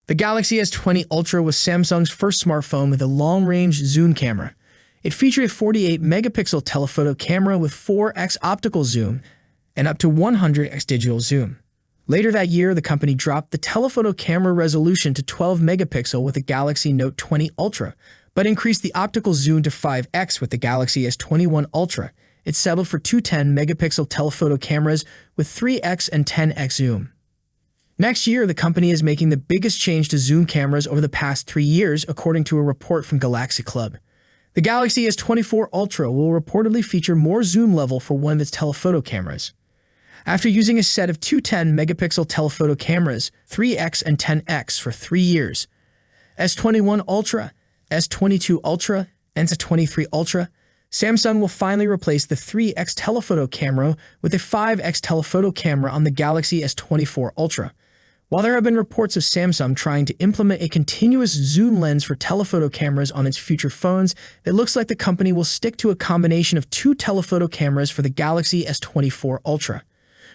The Galaxy S20 Ultra was Samsung's first smartphone with a long-range zoom camera. It featured a 48-megapixel telephoto camera with 4x optical zoom and up to 100x digital zoom. Later that year, the company dropped the telephoto camera resolution to 12 megapixel with the Galaxy Note 20 Ultra, but increased the optical zoom to 5x with the Galaxy S21 Ultra. It settled for two 10-megapixel telephoto cameras with 3x and 10x zoom. Next year, the company is making the biggest change to zoom cameras over the past 3 years, according to a report from GalaxyClub. The Galaxy S24 Ultra will reportedly feature more zoom level for one of its telephoto cameras. After using a set of two 10-megapixel telephoto cameras, 3x and 10x for 3 years, S21 Ultra, S22 Ultra, and S23 Ultra, Samsung will finally replace the 3x telephoto camera with a 5x telephoto camera on the Galaxy S24 Ultra. While there have been reports of Samsung trying to implement a continuous zoom lens for telephoto cameras on its future phones, it looks like the company will stick to a combination of two telephoto cameras for the Galaxy S24 Ultra.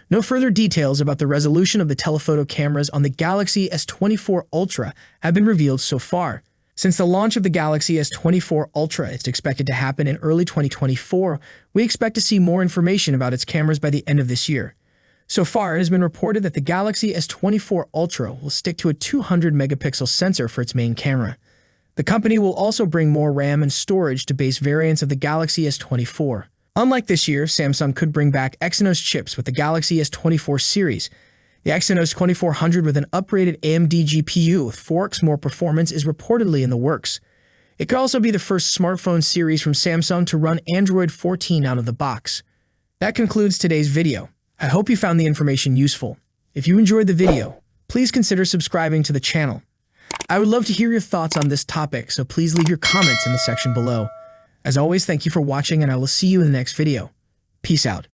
No further details about the resolution of the telephoto cameras on the Galaxy S24 Ultra have been revealed so far. Since the launch of the Galaxy S24 Ultra is expected to happen in early 2024, we expect to see more information about its cameras by the end of this year. So far, it has been reported that the Galaxy S24 Ultra will stick to a 200-megapixel sensor for its main camera. The company will also bring more RAM and storage to base variants of the Galaxy S24. Unlike this year, Samsung could bring back Exynos chips with the Galaxy S24 series. The Exynos 2400 with an upgraded AMD GPU with 4x more performance is reportedly in the works. It could also be the first smartphone series from Samsung to run Android 14 out of the box. That concludes today's video. I hope you found the information useful. If you enjoyed the video, please consider subscribing to the channel. I would love to hear your thoughts on this topic, so please leave your comments in the section below. As always, thank you for watching, and I will see you in the next video. Peace out.